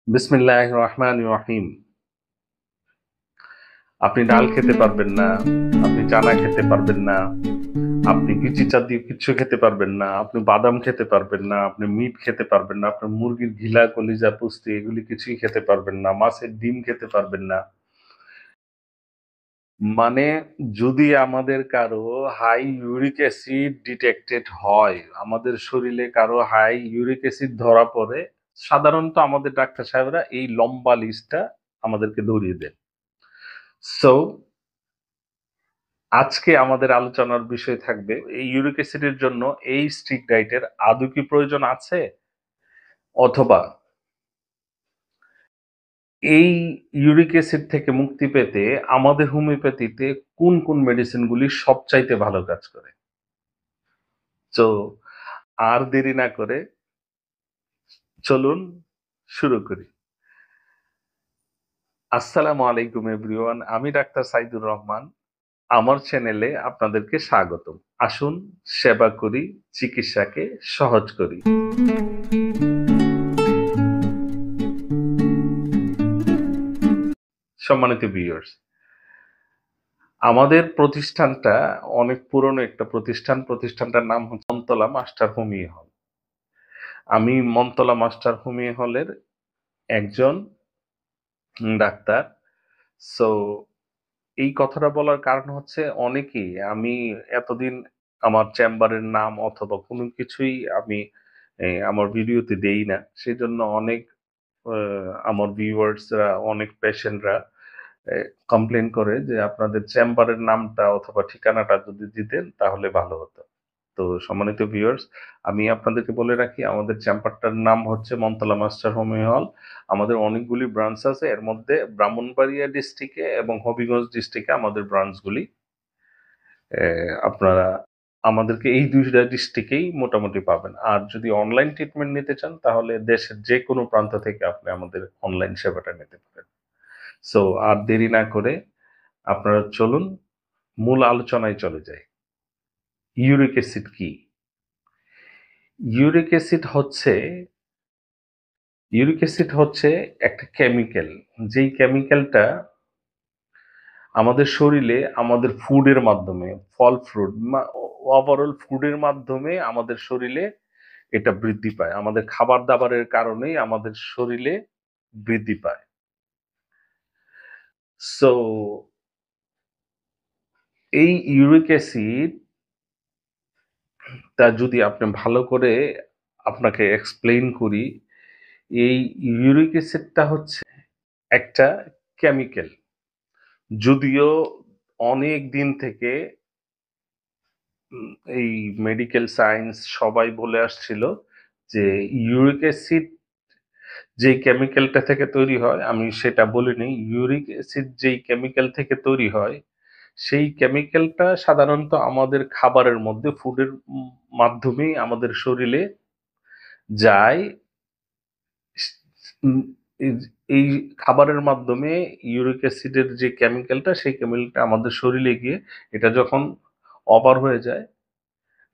বিসমিল্লাহির রহমানির রহিম। আপনি ডাল খেতে পারবেন না, আপনি চানা খেতে পারবেন না, আপনি বিচি জাতীয় কিচ্ছু খেতে পারবেন না, আপনি বাদাম খেতে পারবেন না, আপনি মিট খেতে পারবেন না, আপনার মুরগির ঘিলা, কলিজা, পুষ্টি এগুলি কিছুই খেতে পারবেন না, মাছের ডিম খেতে পারবেন না। মানে যদি আমাদের কারো হাই ইউরিক অ্যাসিড ডিটেক্টেড হয়, আমাদের শরীরে কারো হাই ইউরিক অ্যাসিড ধরা পড়ে, সাধারণত আমাদের ডাক্তার সাহেবরা এই লম্বা লিস্টটা আমাদেরকে ধরিয়ে দেন। সো আজকে আমাদের আলোচনার বিষয় থাকবে এই ইউরিক অ্যাসিডের জন্য এই স্ট্রিক্ট ডায়েটের আদৌ কি প্রয়োজন আছে, অথবা এই ইউরিক অ্যাসিড থেকে মুক্তি পেতে আমাদের হোমিওপ্যাথিতে কোন কোন মেডিসিনগুলি সবচাইতে ভালো কাজ করে। তো আর দেরি না করে চলুন শুরু করি। আসসালামু আলাইকুম এভরিওয়ান, আমি ডাক্তার সাইদুর রহমান। আমার চ্যানেলে আপনাদেরকে স্বাগতম। আসুন সেবা করি, চিকিৎসাকে সহজ করি। সম্মানিত ভিউয়ার্স, আমাদের প্রতিষ্ঠানটা অনেক পুরনো একটা প্রতিষ্ঠান। প্রতিষ্ঠানটার নাম হচ্ছে মন্তলা মাস্টার হোমিও হল। আমি মন্তলা মাস্টার হোমিও হলের একজন ডাক্তার। সো এই কথাটা বলার কারণ হচ্ছে অনেকেই আমি এতদিন আমার চেম্বারের নাম অথবা কোনো কিছুই আমি আমার ভিডিওতে দেই না। সেজন্য অনেক আমার ভিউয়ার্সরা, অনেক পেশেন্টরা কমপ্লেন করে যে আপনাদের চেম্বারের নামটা অথবা ঠিকানাটা যদি দিতেন তাহলে ভালো হতো। তো সম্মানিত ভিউয়ার্স, আমি আপনাদেরকে বলে রাখি আমাদের চেম্বারটার নাম হচ্ছে মন্তলা মাস্টার হোমিও হল। আমাদের অনেকগুলি ব্রাঞ্চ আছে, এর মধ্যে ব্রাহ্মণবাড়িয়া ডিস্ট্রিক্টে এবং হবিগঞ্জ ডিস্ট্রিক্টে আমাদের ব্রাঞ্চগুলি। আপনারা আমাদেরকে এই দুইটা ডিস্ট্রিক্টেই মোটামুটি পাবেন। আর যদি অনলাইন ট্রিটমেন্ট নিতে চান তাহলে দেশের যে কোনো প্রান্ত থেকে আপনি আমাদের অনলাইন সেবাটা নিতে পারেন। সো আর দেরি না করে আপনারা চলুন মূল আলোচনায় চলে যাই। ইউরিক অ্যাসিড কি? ইউরিক অ্যাসিড হচ্ছে ইউরিক অ্যাসিড হচ্ছে একটা কেমিক্যাল, যেই কেমিক্যালটা আমাদের শরীরে আমাদের ফুডের মাধ্যমে, ফল ফ্রুট ওভারঅল ফুডের মাধ্যমে আমাদের শরীরে এটা বৃদ্ধি পায়। আমাদের খাবার দাবারের কারণেই আমাদের শরীরে বৃদ্ধি পায়। সো এই ইউরিক অ্যাসিড তা যদি আপনি ভালো করে আপনাকে এক্সপ্লেইন করি, এই ইউরিক অ্যাসিডটা হচ্ছে একটা কেমিক্যাল। যদিও অনেক দিন থেকে এই মেডিকেল সায়েন্স সবাই বলে আসছিল যে ইউরিক অ্যাসিড যেই কেমিক্যালটা থেকে তৈরি হয়, আমি সেটা বলিনি। ইউরিক অ্যাসিড যেই কেমিক্যাল থেকে তৈরি হয়, সেই কেমিক্যালটা সাধারণত আমাদের খাবারের মধ্যে ফুডের মাধ্যমেই আমাদের শরীরে যায়। উম এই এই খাবারের মাধ্যমে ইউরিক অ্যাসিডের যে কেমিক্যালটা, সেই কেমিক্যালটা আমাদের শরীরে গিয়ে এটা যখন ওভার হয়ে যায়,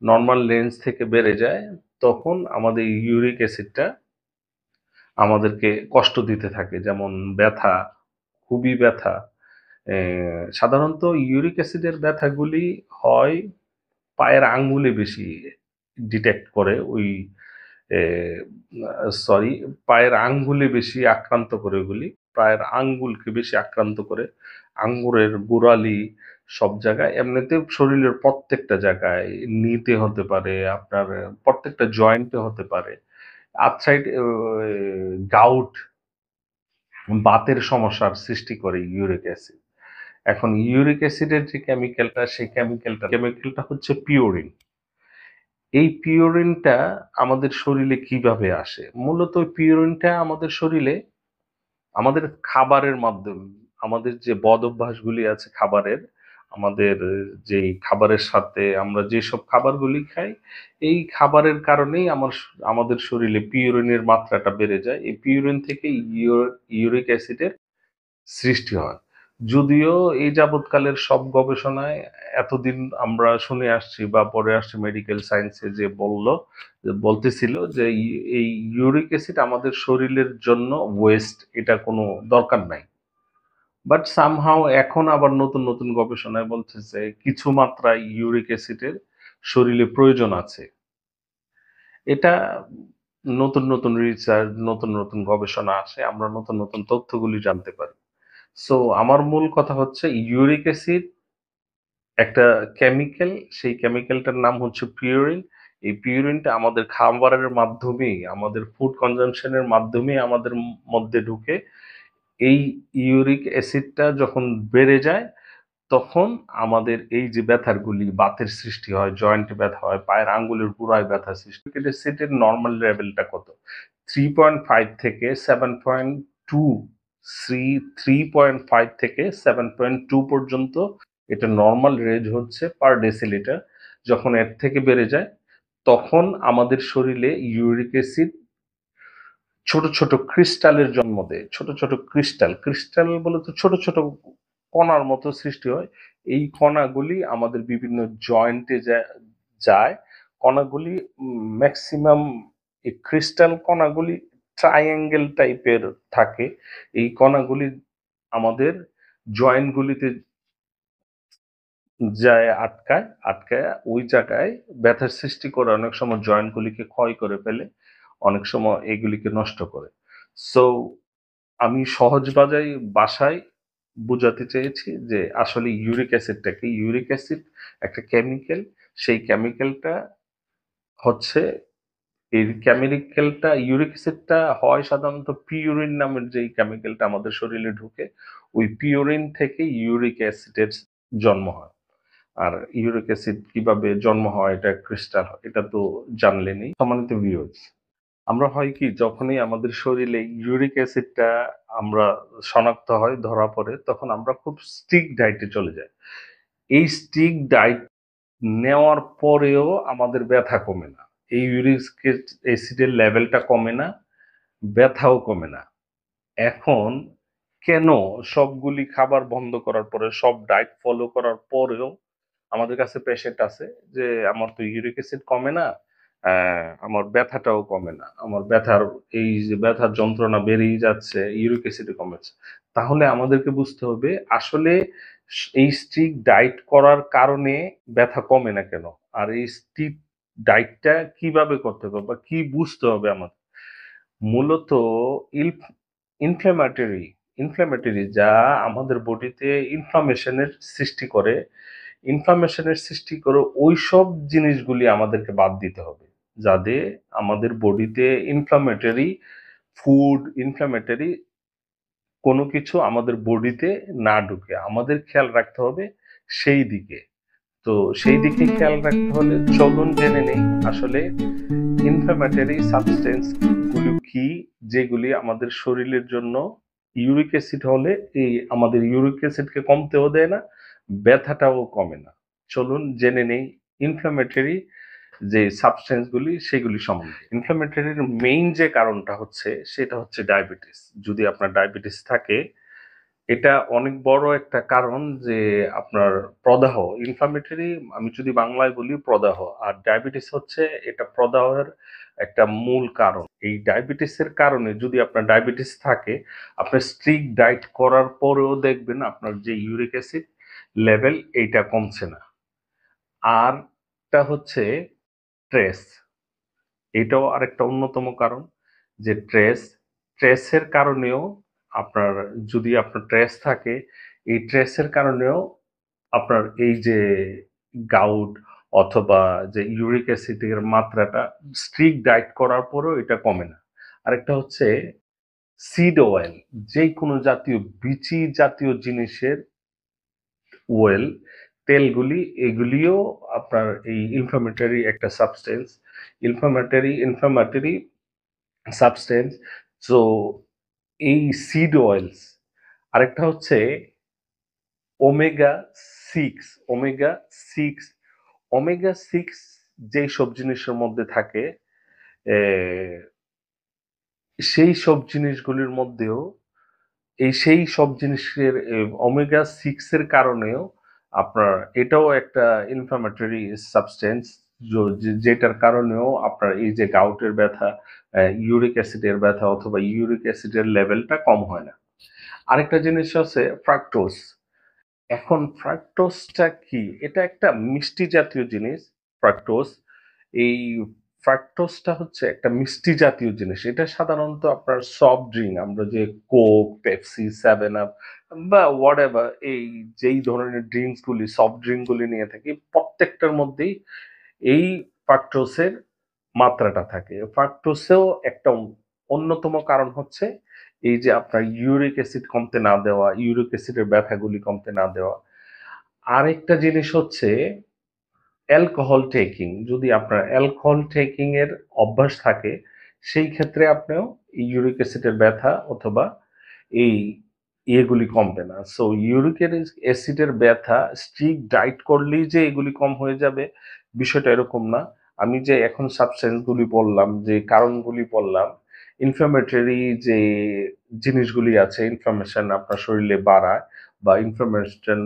নরমাল রেঞ্জ থেকে বেড়ে যায়, তখন আমাদের ইউরিক অ্যাসিডটা আমাদেরকে কষ্ট দিতে থাকে। যেমন ব্যথা, খুবই ব্যথা। সাধারণত ইউরিক অ্যাসিডের ব্যথাগুলি হয় পায়ের আঙ্গুলে বেশি ডিটেক্ট করে ওই এ সরি পায়ের আঙ্গুলে বেশি আক্রান্ত করে ওগুলি। পায়ের আঙ্গুলকে বেশি আক্রান্ত করে। আঙ্গুরের গোড়ালি সব জায়গায়, এমনিতেও শরীরের প্রত্যেকটা জায়গায়, নিতে হতে পারে, আপনার প্রত্যেকটা জয়েন্টে হতে পারে। আর্থ্রাইট গাউট, বাতের সমস্যার সৃষ্টি করে ইউরিক অ্যাসিড। এখন ইউরিক অ্যাসিডের যে কেমিক্যালটা, সেই কেমিক্যালটা হচ্ছে পিওরিন। এই পিওরিনটা আমাদের শরীরে কিভাবে আসে? মূলত পিওরিনটা আমাদের শরীরে আমাদের খাবারের মাধ্যমে, আমাদের যে বদ অভ্যাসগুলি আছে খাবারের, আমাদের যেই খাবারের সাথে আমরা যেসব খাবারগুলি খাই, এই খাবারের কারণেই আমাদের শরীরে পিওরিনের মাত্রাটা বেড়ে যায়। এই পিওরিন থেকে ইউরিক অ্যাসিডের সৃষ্টি হয়। যদিও এই যাবৎকালের সব গবেষণায় এতদিন আমরা শুনে আসছি বা পড়ে আসছি মেডিকেল সায়েন্সে যে বলতেছিল যে এই ইউরিক অ্যাসিড আমাদের শরীরের জন্য ওয়েস্ট, এটা কোনো দরকার নাই। বাট সামহাও এখন আবার নতুন নতুন গবেষণায় বলতেছে কিছু মাত্রায় ইউরিক অ্যাসিডের শরীরে প্রয়োজন আছে। এটা নতুন নতুন রিসার্চ, নতুন নতুন গবেষণা আসে, আমরা নতুন নতুন তথ্যগুলি জানতে পারি। সো আমার মূল কথা হচ্ছে ইউরিক অ্যাসিড একটা কেমিক্যাল, সেই কেমিক্যালটার নাম হচ্ছে পিউরিন। এই পিউরিনটা আমাদের খাবারের মাধ্যমেই, আমাদের ফুড কনজাম্পশনের মাধ্যমেই আমাদের মধ্যে ঢুকে। এই ইউরিক অ্যাসিডটা যখন বেড়ে যায় তখন আমাদের এই যে ব্যথাগুলি, বাতের সৃষ্টি হয়, জয়েন্টে ব্যথা হয়, পায়ের আঙ্গুলের গোড়ায় ব্যথা সৃষ্টি। অ্যাসিডের নর্মাল লেভেলটা কত? 3.5 থেকে 7.2, 3.5 থেকে 7.2 পর্যন্ত এটা নর্মাল রেঞ্জ হচ্ছে পার ডেসিলিটার। যখন এর থেকে বেড়ে যায় তখন আমাদের শরীরে ইউরিক অ্যাসিড ছোট ছোট ক্রিস্টালের জন্ম দেয়। ছোট ছোট ক্রিস্টাল, ক্রিস্টাল বলে তো ছোট ছোট কণার মতো সৃষ্টি হয়। এই কণাগুলি আমাদের বিভিন্ন জয়েন্টে যায়। কণাগুলি ম্যাক্সিমাম, এই ক্রিস্টাল কণাগুলি ট্রায়াঙ্গেল টাইপের থাকে। এই কণাগুলি আমাদের জয়েন্টগুলিতে যায় আটকায়, আটকায় ওই জায়গায় ব্যথার সৃষ্টি করে, অনেক সময় জয়েন্টগুলিকে ক্ষয় করে ফেলে, অনেক সময় এগুলিকে নষ্ট করে। সো আমি সহজ বাসায় বুঝাতে চেয়েছি যে আসলে ইউরিক অ্যাসিডটা কি। ইউরিক অ্যাসিড একটা কেমিক্যাল। সেই কেমিক্যালটা হচ্ছে, এই কেমিক্যালটা, ইউরিক অ্যাসিডটা হয় সাধারণত পিউরিন নামের যেই কেমিক্যালটা আমাদের শরীরে ঢুকে, ওই পিউরিন থেকে ইউরিক অ্যাসিডের জন্ম হয়। আর ইউরিক অ্যাসিড কিভাবে জন্ম হয়, এটা ক্রিস্টাল হয়, এটা তো জানলেনই। সম্মানিত ভিউয়ার্স, আমরা হয় কি, যখনই আমাদের শরীরে ইউরিক অ্যাসিডটা আমরা শনাক্ত হয়, ধরা পড়ে, তখন আমরা খুব স্ট্রিক্ট ডায়েটে চলে যাই। এই স্ট্রিক্ট ডায়েট নেওয়ার পরেও আমাদের ব্যথা কমে না। এই ইউরিক অ্যাসিডের লেভেলটা কমে না, ব্যথাও কমে না। এখন কেন সবগুলি খাবার বন্ধ করার পরে, সব ডায়েট ফলো করার পরেও আমাদের কাছে পেশেন্ট আছে যে আমার তো ইউরিক অ্যাসিড কমে না, আমার ব্যথাটাও কমে না, আমার ব্যথার, এই যে ব্যথার যন্ত্রণা বেড়েই যাচ্ছে, ইউরিক অ্যাসিডে কমেছে। তাহলে আমাদেরকে বুঝতে হবে আসলে এই স্ট্রিক্ট ডায়েট করার কারণে ব্যথা কমে না কেন, আর এই স্ট্রিক্ট ডায়েটটা কিভাবে করতে হবে বা কি বুঝতে হবে আমাদের। মূলত ইনফ্ল্যামেটরি ইনফ্ল্যামেটরি যা আমাদের বডিতে ইনফ্লামেশনের সৃষ্টি করে ওই সব জিনিসগুলি আমাদেরকে বাদ দিতে হবে, যাতে আমাদের বডিতে ইনফ্লামেটরি কোনো কিছু আমাদের বডিতে না ঢুকে। আমাদের খেয়াল রাখতে হবে সেই দিকে। তো সেই দিকে খেয়াল রাখতে হলে চলুন জেনে নেই আসলে ইনফ্ল্যামেটরি সাবস্টেন্স গুলো কি, যেগুলি আমাদের শরীরের জন্য, ইউরিক অ্যাসিড হলে এই আমাদের ইউরিক অ্যাসিডকে কমতেও দেয় না, ব্যথাটাও কমে না। চলুন জেনে নেই ইনফ্ল্যামেটরি যে সাবস্টেন্স গুলি সেগুলি সম্বন্ধে। ইনফ্ল্যামেটরির মেইন যে কারণটা হচ্ছে সেটা হচ্ছে ডায়াবেটিস। যদি আপনার ডায়াবেটিস থাকে, এটা অনেক বড় একটা কারণ যে আপনার প্রদাহ, ইনফ্লামেটরি, আমি যদি বাংলায় বলি প্রদাহ, আর ডায়াবেটিস হচ্ছে এটা প্রদাহের একটা মূল কারণ। এই ডায়াবেটিসের কারণে যদি আপনার ডায়াবেটিস থাকে, আপনার স্ট্রিক্ট ডায়েট করার পরেও দেখবেন আপনার যে ইউরিক অ্যাসিড লেভেল এইটা কমছে না। আর টা হচ্ছে স্ট্রেস, এটাও আরেকটা অন্যতম কারণ। যে স্ট্রেসের কারণেও আপনার, যদি আপনার স্ট্রেস থাকে, এই স্ট্রেসের কারণেও আপনার এই যে গাউট অথবা যে ইউরিক অ্যাসিডের মাত্রাটা স্ট্রিক্ট ডায়েট করার পরেও এটা কমে না। আরেকটা হচ্ছে সিড অয়েল, যে কোনো জাতীয় বিচি জাতীয় জিনিসের ওয়েল, তেলগুলি, এগুলিও আপনার এই ইনফ্লামেটরি একটা সাবস্টেন্স, ইনফ্লামেটরি সাবস্টেন্স। সো এই সিড অয়েলস, আরেকটা হচ্ছে omega six, omega six, omega six যেই সব জিনিসের মধ্যে থাকে, সেই সব জিনিসগুলির মধ্যেও সেই সব জিনিসের ওমেগা 6 এর কারণেও আপনার এটাও একটা ইনফ্লামেটরি সাবস্টেন্স, যেটার কারণেও আপনার এই যে গাউটের ব্যথা, ইউরিক অ্যাসিডের ব্যথা অথবা ইউরিক অ্যাসিডের লেভেলটা কম হয় না। আরেকটা জিনিস আছে ফ্রাক্টোজ। এখন ফ্রাক্টোজটা কি? এটা একটা মিষ্টি জাতীয় জিনিস, ফ্রাক্টোজ। এই ফ্রাক্টোজটা হচ্ছে একটা মিষ্টি জাতীয় জিনিস। এটা সাধারণত আপনার সফট ড্রিঙ্ক, আমরা যে কোক, পেপসি, সেভেন আপ বা হোয়াটএভার, এই যেই ধরনের ড্রিঙ্কস গুলি, সফট ড্রিঙ্ক গুলি নিয়ে থাকি, প্রত্যেকটার মধ্যেই এই ফ্রাক্টোজের মাত্রাটা থাকে। ফ্রাক্টোজেও একটা অন্যতম কারণ হচ্ছে এই যে আপনার ইউরিক অ্যাসিড কমতে না দেওয়া, ইউরিক অ্যাসিডের ব্যথাগুলি কমতে না দেওয়া। আরেকটা জিনিস হচ্ছে অ্যালকোহল টেকিং। যদি আপনার অ্যালকোহল টেকিং এর অভ্যাস থাকে, সেই ক্ষেত্রে আপনিও ইউরিক অ্যাসিডের ব্যথা অথবা এই ইয়েগুলি কমবে না। সো ইউরিক অ্যাসিডের ব্যথা স্ট্রিক্ট ডায়েট করলেই যে এগুলি কম হয়ে যাবে, বিষয়টা এরকম না। আমি যে এখন সাবস্টেন্স গুলি বললাম, যে কারণগুলি বললাম, ইনফ্লামেটরি যে জিনিসগুলি আছে, ইনফ্লামেশন আপনার শরীরে বাড়ায় বা ইনফ্লামেশন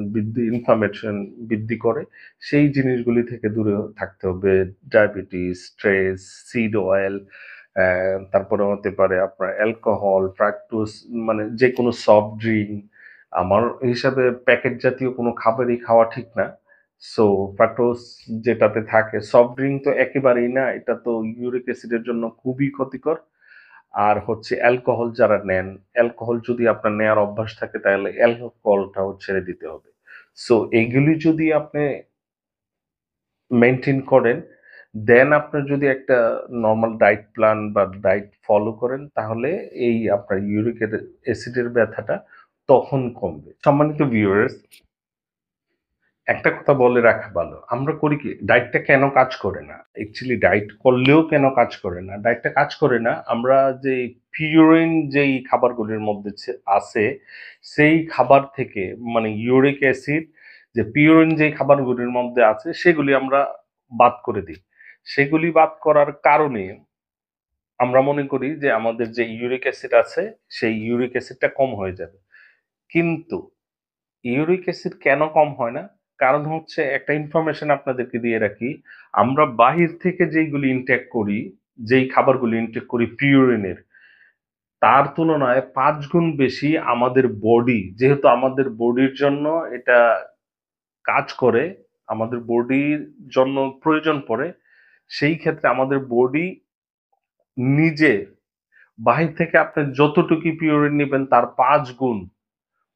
বৃদ্ধি করে, সেই জিনিসগুলি থেকে দূরে থাকতে হবে। ডায়াবেটিস, স্ট্রেস, সিড অয়েল, তারপরে হতে পারে আপনার অ্যালকোহল, ফ্রাক্টোজ, মানে যে কোনো সফট ড্রিঙ্ক। আমার হিসাবে প্যাকেট জাতীয় কোনো খাবারই খাওয়া ঠিক না। সো ফ্রাক্টোজ যেটাতে থাকে, সফট ড্রিঙ্ক তো একেবারেই না, এটা তো ইউরিক অ্যাসিডের জন্য খুবই ক্ষতিকর। আর হচ্ছে অ্যালকোহল যারা নেন, অ্যালকোহল যদি আপনার নেওয়ার অভ্যাস থাকে তাহলে অ্যালকোহলটাও ছেড়ে দিতে হবে। সো এইগুলি যদি আপনি মেনটেন করেন, দেন আপনার যদি একটা নর্মাল ডায়েট প্ল্যান বা ডায়েট ফলো করেন, তাহলে এই আপনার ইউরিক অ্যাসিডের ব্যথাটা তখন কমবে। সম্মানিত ভিউয়ার্স, একটা কথা বলে রাখা ভালো, আমরা করি কি, ডায়েটটা কেন কাজ করে না? অ্যাকচুয়ালি ডায়েট করলেও কেন কাজ করে না? ডায়েটটা কাজ করে না, আমরা যে পিউরিন যেই খাবারগুলির মধ্যে আছে, সেই খাবার থেকে, মানে ইউরিক অ্যাসিড যে পিউরিন যেই খাবারগুলির মধ্যে আছে সেগুলি আমরা বাদ করে দিই। সেগুলি বাদ করার কারণে আমরা মনে করি যে আমাদের যে ইউরিক অ্যাসিড আছে, সেই ইউরিক অ্যাসিডটা কম হয়ে যাবে। কিন্তু ইউরিক অ্যাসিড কেন কম হয় না? কারণ হচ্ছে, একটা ইনফরমেশন আপনাদেরকে দিয়ে রাখি, আমরা বাহির থেকে যেইগুলি ইনটেক করি, যেই খাবারগুলি ইনটেক করি পিউরিনের, তার তুলনায় 5 গুণ বেশি আমাদের বডি, যেহেতু আমাদের বডির জন্য এটা কাজ করে, আমাদের বডির জন্য প্রয়োজন পড়ে, সেই ক্ষেত্রে আমাদের বডি নিজে বাহির থেকে আপনি যতটুকু পিউরিন নিবেন তার 5 গুণ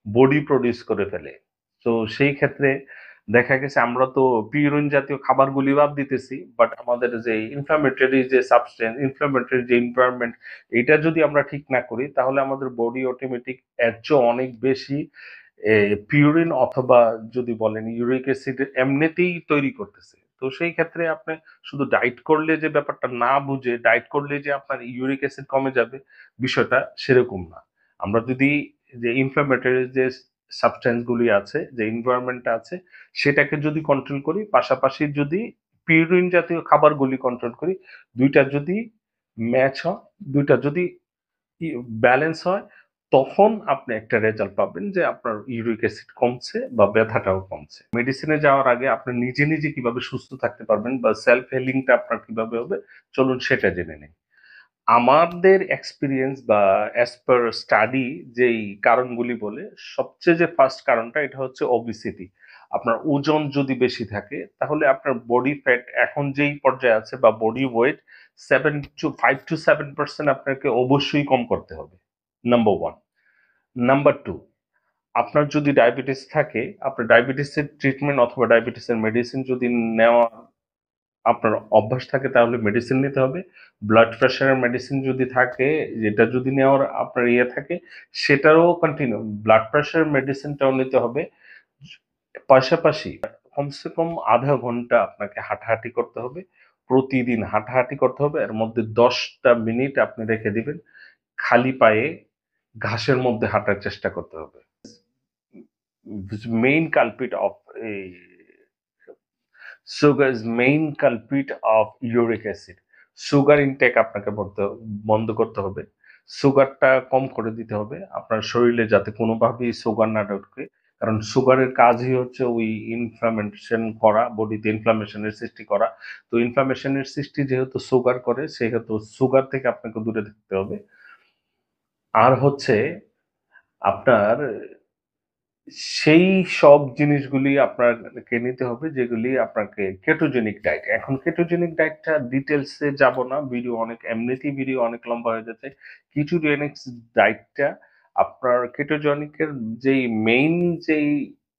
বডি প্রডিউস করে ফেলে। তো সেই ক্ষেত্রে দেখা গেছে আমরা তো পিউরিন জাতীয় খাবারগুলি বাদ দিতেছি, বাট আমাদের যে ইনফ্লামেটরি যে সাবস্টেন্স, ইনফ্লামেটরি যে এনভায়রনমেন্ট, এটা যদি আমরা ঠিক না করি, তাহলে আমাদের বডি অটোমেটিক এর চেয়ে অনেক বেশি পিউরিন অথবা যদি বলেন ইউরিক অ্যাসিড এমনিতেই তৈরি করতেছে। তো সেই ক্ষেত্রে আপনি শুধু ডায়েট করলে যে ব্যাপারটা না বুঝে ডায়েট করলে যে আপনার ইউরিক অ্যাসিড কমে যাবে, বিষয়টা সেরকম না। আমরা যদি যে ইনফ্লামেটরি যে সাবস্টেন্স গুলি আছে, যে এনভায়রনমেন্টটা আছে, সেটাকে যদি কন্ট্রোল করি, পাশাপাশি যদি পিউরিন জাতীয় খাবারগুলি কন্ট্রোল করি, দুইটা যদি ম্যাচ হয়, দুইটা যদি ব্যালেন্স হয়, তখন আপনি একটা রেজাল্ট পাবেন যে আপনার ইউরিক অ্যাসিড কমছে বা ব্যথাটাও কমছে। মেডিসিনে যাওয়ার আগে আপনি নিজে নিজে কিভাবে সুস্থ থাকতে পারবেন বা সেলফ হিলিংটা আপনার কিভাবে হবে, চলুন সেটা জেনে নেই। আমাদের এক্সপিরিয়েন্স বা অ্যাজ পার স্টাডি যেই কারণগুলি বলে, সবচেয়ে যে ফার্স্ট কারণটা, এটা হচ্ছে ওবিসিটি। আপনার ওজন যদি বেশি থাকে, তাহলে আপনার বডি ফ্যাট এখন যেই পর্যায়ে আছে বা বডি ওয়েট, 5 to 7% আপনাকে অবশ্যই কম করতে হবে, নাম্বার ওয়ান। নাম্বার টু, আপনার যদি ডায়াবেটিস থাকে, আপনার ডায়াবেটিসের ট্রিটমেন্ট অথবা ডায়াবেটিসের মেডিসিন যদি নেওয়া আপনার অভ্যাস থাকে, তাহলে মেডিসিন নিতে হবে। ব্লাড প্রেশারের মেডিসিন যদি থাকে, যেটা যদি নেওয়ার আপনার ইয়ে থাকে, সেটারও কন্টিনিউ ব্লাড প্রেশারের মেডিসিনটাও নিতে হবে। পাশাপাশি কমসে কম আধা ঘন্টা আপনাকে হাঁটাহাঁটি করতে হবে, প্রতিদিন হাঁটাহাঁটি করতে হবে। এর মধ্যে 10টা মিনিট আপনি রেখে দিবেন, খালি পায়ে ঘাসের মধ্যে হাঁটার চেষ্টা করতে হবে। মেইন কালপিট অফ এই sugar is main culprit of uric acid. Sugar intake আপনাকে বন্ধ করতে হবে। সুগারটা কম করে দিতে হবে আপনার শরীরে, যাতে কোনোভাবেই সুগার না ঢোকে। কারণ সুগারের কাজই হচ্ছে ওই ইনফ্লামেশন করা, বডিতে ইনফ্লামেশনের সৃষ্টি করা। তো ইনফ্লামেশনের সৃষ্টি যেহেতু সুগার করে, সেহেতু সুগার থেকে আপনাকে দূরে থাকতে হবে। আর হচ্ছে আপনার সেই সব জিনিসগুলি আপনাকে নিতে হবে যেগুলি আপনাকে কেটোজেনিক ডায়েট। এখন কেটোজেনিক ডায়েটটা ডিটেলসে যাব না, ভিডিও অনেক, এমনিতেই ভিডিও অনেক লম্বা হয়ে যাচ্ছে। কেটোজেনিক ডায়েটটা আপনার কেটোজেনিকের যেই মেইন যেই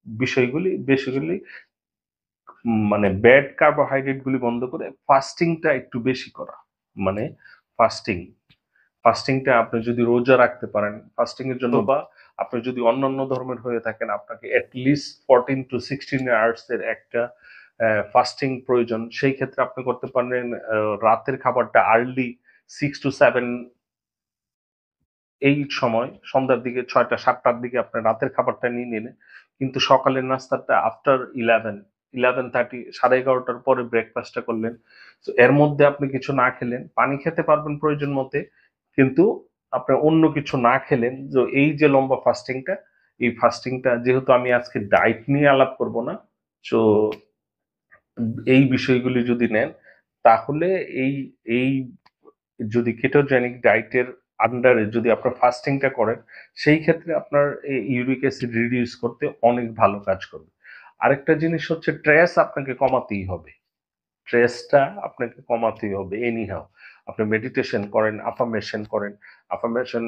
বিষয়গুলি বেসিক্যালি মানে ব্যাড কার্বোহাইড্রেট গুলি বন্ধ করে ফাস্টিংটা একটু বেশি করা। মানে ফাস্টিং ফাস্টিংটা আপনি যদি রোজা রাখতে পারেন, ফাস্টিং এর জন্য বা আপনি যদি অন্যান্য ধর্মের হয়ে থাকেন, আপনাকে অ্যাটলিস্ট 14 to 16 আওয়ার্স এর একটা ফাস্টিং প্রয়োজন। সেই ক্ষেত্রে আপনি করতে পারেন রাতের খাবারটা আর্লি 6 to 7 এই সময়, সন্ধ্যার দিকে 6টা 7টার দিকে আপনি রাতের খাবারটা নিয়ে নিলেন, কিন্তু সকালের নাস্তাটা আফটার 11 11:30 11:30টার পরে ব্রেকফাস্টটা করলেন। তো এর মধ্যে আপনি কিছু না খেলেন, পানি খেতে পারবেন প্রয়োজন মতে, কিন্তু আপনি অন্য কিছু না খেলেন। যে এই যে লম্বা ফাস্টিংটা, এই ফাস্টিংটা যেহেতু আমি আজকে ডায়েট নিয়ে আলাপ করব না, তো এই বিষয়গুলি যদি নেন তাহলে এই এই যদি কেটোজেনিক ডায়েটের আন্ডারে যদি আপনার ফাস্টিংটা করেন, সেই ক্ষেত্রে আপনার এই ইউরিক অ্যাসিড রিডিউস করতে অনেক ভালো কাজ করবে। আরেকটা জিনিস হচ্ছে ট্রেস আপনাকে কমাতেই হবে। স্ট্রেসটা আপনাকে কমাতেই হবে এনিহাও। আপনি মেডিটেশন করেন, আফার্মেশন করেন, আফার্মেশন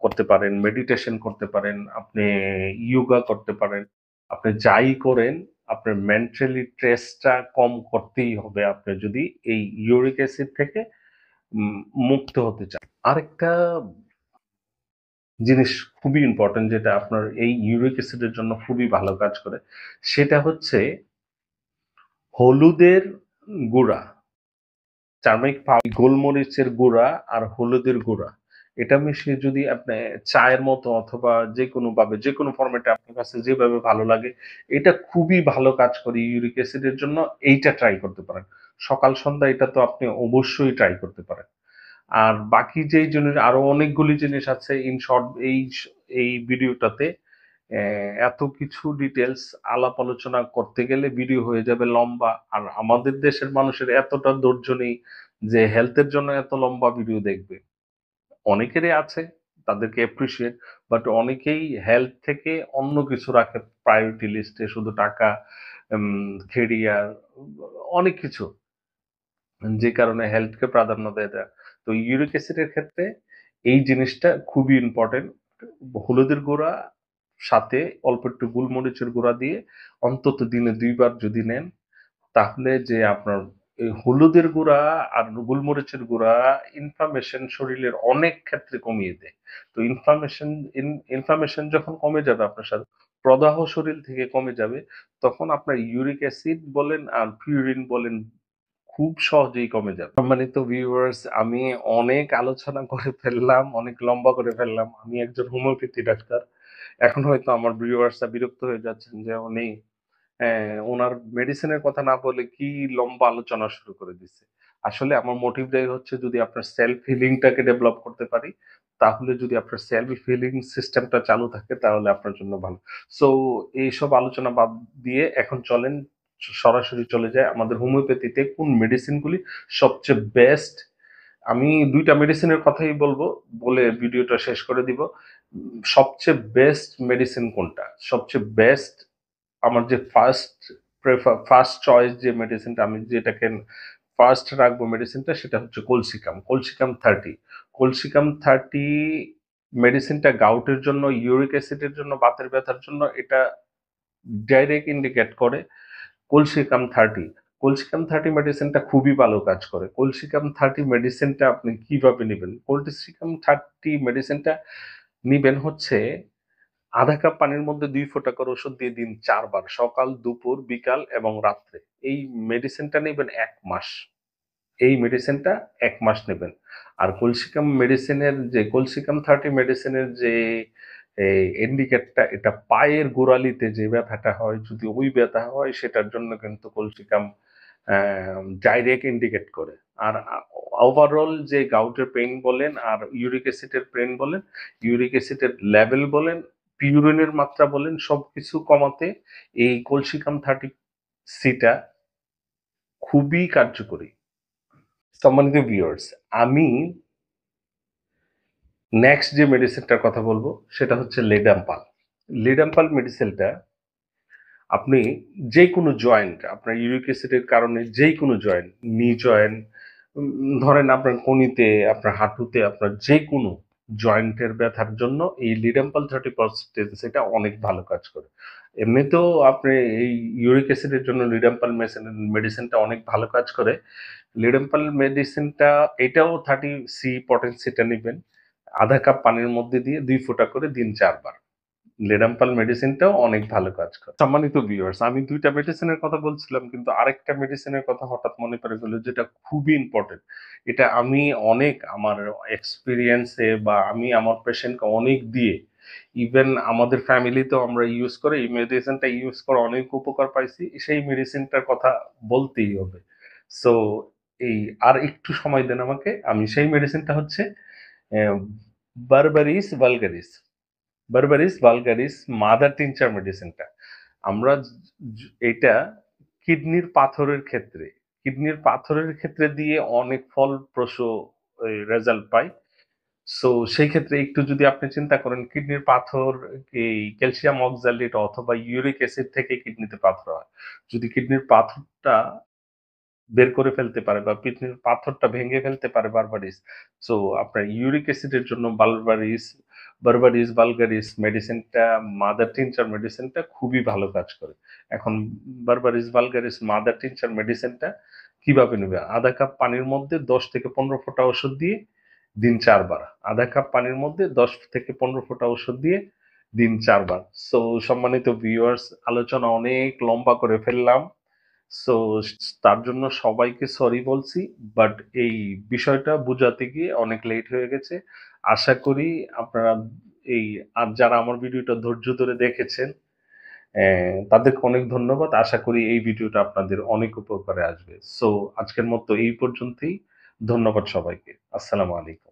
করতে পারেন, মেডিটেশন করতে পারেন, আপনি ইয়োগা করতে পারেন, আপনি যাই করেন, আপনার মেন্টালি স্ট্রেসটা কম করতেই হবে আপনি যদি এই ইউরিক অ্যাসিড থেকে মুক্ত হতে চান। আরেকটা জিনিস খুবই ইম্পর্টেন্ট, যেটা আপনার এই ইউরিক অ্যাসিডের জন্য খুবই ভালো কাজ করে, সেটা হচ্ছে হলুদের গুঁড়া, টার্মেরিক পাউডার, গোলমরিচের গুঁড়া আর হলুদের গুঁড়া, এটা মিশিয়ে যদি আপনি চায়ের মতো অথবা যে কোনো ভাবে, যে কোনো ফরম্যাটে আপনার কাছে যেভাবে ভালো লাগে, এটা খুবই ভালো কাজ করে ইউরিক অ্যাসিডের জন্য। এইটা ট্রাই করতে পারেন সকাল সন্ধ্যা, এটা তো আপনি অবশ্যই ট্রাই করতে পারেন। আর বাকি যেই জিনিস, আরো অনেকগুলি জিনিস আছে, ইন শর্ট এই ভিডিওটাতে এত কিছু ডিটেলস আলাপ আলোচনা করতে গেলে ভিডিও হয়ে যাবে লম্বা। আর আমাদের দেশের মানুষের এতটা ধৈর্য নেই যে হেলথের জন্য এত লম্বা ভিডিও দেখবে। অনেকেরই আছে, তাদেরকে অ্যাপ্রিসিয়েট, বাট অনেকেই হেলথ থেকে অন্য কিছু রাখে প্রায়োরিটি লিস্টে, শুধু টাকা, কেরিয়ার, অনেক কিছু, যে কারণে হেলথকে প্রাধান্য দেয় দেয়। তো ইউরিক অ্যাসিডের ক্ষেত্রে এই জিনিসটা খুবই ইম্পর্টেন্ট। হলুদের গুঁড়া সাথে অল্প একটু গোলমরিচের গুঁড়া দিয়ে অন্তত দিনে 2 বার যদি নেন, তাহলে যে আপনার এই হলুদের গুঁড়া আর গোলমরিচের গুঁড়া ইনফ্লামেশন শরীরের অনেক ক্ষেত্রে কমিয়ে দেয়। তো ইনফ্লামেশন যখন কমে যাবে, আপনার সাথে প্রদাহ শরীর থেকে কমে যাবে, তখন আপনার ইউরিক অ্যাসিড বলেন আর পিউরিন বলেন খুব সহজেই কমে যাবে। সম্মানিত ভিউয়ার্স, আমি অনেক আলোচনা করে ফেললাম, অনেক লম্বা করে ফেললাম। আমি একজন হোমিওপ্যাথি ডাক্তার। এখন হয়তো আমার ভিউয়ার্সরা বিরক্ত হয়ে যাচ্ছেন যে উনি ওনার মেডিসিনের কথা না বলে কি লম্বা আলোচনা শুরু করে দিচ্ছে। আসলে আমার মোটিভটাই হচ্ছে, যদি আপনার সেলফ হিলিংটাকে ডেভেলপ করতে পারি, তাহলে যদি আপনার সেলফ হিলিং সিস্টেমটা চালু থাকে, তাহলে আপনার জন্য ভালো। সো এইসব আলোচনা বাদ দিয়ে এখন চলেন সরাসরি চলে যায় আমাদের হোমিওপ্যাথিতে কোন মেডিসিনগুলি সবচেয়ে বেস্ট। আমি 2টা মেডিসিনের কথাই বলবো, বলে ভিডিওটা শেষ করে দিব। সবচেয়ে বেস্ট মেডিসিন কোনটা, সবচেয়ে বেস্ট আমার যে ফার্স্ট চয়েস যে মেডিসিনটা, আমি যেটাকে ফার্স্ট রাখবো মেডিসিনটা, সেটা হচ্ছে কলসিকাম 30। কলসিকাম 30 মেডিসিনটা গাউটের জন্য, ইউরিক অ্যাসিডের জন্য, বাতের ব্যথার জন্য এটা ডাইরেক্ট ইন্ডিকেট করে। কলসিকাম 30, কলসিকাম 30 মেডিসিনটা খুবই ভালো কাজ করে। কলসিকাম 30 মেডিসিনটা আপনি কিভাবে নেবেন? কলসিকাম 30 মেডিসিনটা নিবেন হচ্ছে আধা কাপ পানির মধ্যে 2 ফোঁটা করে ওষুধ দিয়ে দিন 4 বার, সকাল, দুপুর, বিকাল এবং রাত্রে। এই মেডিসিনটা নেবেন 1 মাস। এই মেডিসিনটা 1 মাস নেবেন। আর কলসিকাম 30 মেডিসিনের যে ইন্ডিকেটটা, এটা পায়ের গোড়ালিতে যে ব্যথাটা হয়, যদি ওই ব্যথা হয়, সেটার জন্য কিন্তু ডাইরেক্ট ইন্ডিকেট করে। আর ওভারঅল যে গাউটের পেইন বলেন আর ইউরিক অ্যাসিডের পেইন বলেন, ইউরিক অ্যাসিডের লেভেল বলেন, পিউরিনের মাত্রা বলেন, সবকিছু কমাতে এই কলসিকাম 30C খুবই কার্যকরী। সম্মানিত ভিউয়ার্স, আমি নেক্সট যে মেডিসিনটার কথা বলবো সেটা হচ্ছে লেডাম্পাল। লেডাম্পাল মেডিসিনটা আপনি যে কোনো জয়েন্ট, আপনার ইউরিক অ্যাসিডের কারণে যে কোনো জয়েন্ট, নি জয়েন্ট, ধরেন আপনার কনিতে, আপনার হাঁটুতে, আপনার যে কোনো জয়েন্টের ব্যথার জন্য এই লিডাম্পাল 30% এটা অনেক ভালো কাজ করে। এমনিতেও আপনি এই ইউরিক অ্যাসিডের জন্য লিডাম্পাল মেডিসিনটা অনেক ভালো কাজ করে। লিডাম্পাল মেডিসিনটা এটাও 30C পটেন্সিটা নেবেন, আধা কাপ পানির মধ্যে দিয়ে 2 ফোঁটা করে দিন 4 বার। লেডাম্পাল মেডিসিনটাও অনেক ভালো কাজ করে। সম্মানিত ভিউয়ার্স, আমি 2টা মেডিসিনের কথা বলছিলাম কিন্তু আরেকটা মেডিসিনের কথা হঠাৎ মনে পড়ে গেল যেটা খুবই ইম্পর্টেন্ট। এটা আমি অনেক আমার এক্সপেরিয়েন্সে বা আমি আমার পেশেন্টকে অনেক দিয়ে, ইভেন আমাদের ফ্যামিলিতেও আমরা ইউজ করে এই মেডিসিনটা ইউজ করে অনেক উপকার পাইছি। সেই মেডিসিনটার কথা বলতেই হবে। সো এই আর একটু সময় দেন আমাকে, আমি সেই মেডিসিনটা হচ্ছে berberis vulgaris. Berberis vulgaris mother tincture মেডিসিনটা আমরা এটা কিডনির পাথরের ক্ষেত্রে দিয়ে অনেক ফলপ্রসূ রেজাল্ট পাই। সো সেই ক্ষেত্রে একটু যদি আপনি চিন্তা করেন কিডনির পাথর, এই ক্যালসিয়াম অক্সালেট অথবা ইউরিক অ্যাসিড থেকে কিডনিতে পাথর হয়, যদি কিডনির পাথরটা বের করে ফেলতে পারে বা কিডনির পাথরটা ভেঙে ফেলতে পারে বারবারিস, সো আপনার ইউরিক অ্যাসিডের জন্য বারবারিস ভালগারিস মেডিসিনটা, মাদার টিনচার মেডিসিনটা খুবই ভালো কাজ করে। এখন বারবারিস ভালগারিস মাদার টিনচার মেডিসিনটা কিভাবে নেবে? আধা কাপ পানির মধ্যে 10 থেকে 15 ফোঁটা ওষুধ দিয়ে দিন 4 বার। আধা কাপ পানির মধ্যে 10 থেকে 15 ফোঁটা ওষুধ দিয়ে দিন 4 বার। সো সম্মানিত ভিউয়ার্স, আলোচনা অনেক লম্বা করে ফেললাম। সো তার জন্য সবাইকে সরি বলছি। বাট এই বিষয়টা বুঝাতে গিয়ে অনেক লেট হয়ে গেছে। আশা করি আপনারা এই আর যারা আমার ভিডিওটা ধৈর্য ধরে দেখেছেন, তাদেরকে অনেক ধন্যবাদ। আশা করি এই ভিডিওটা আপনাদের অনেক উপকারে আসবে। সো আজকের মতো এই পর্যন্তই। ধন্যবাদ সবাইকে। আসসালামু আলাইকুম।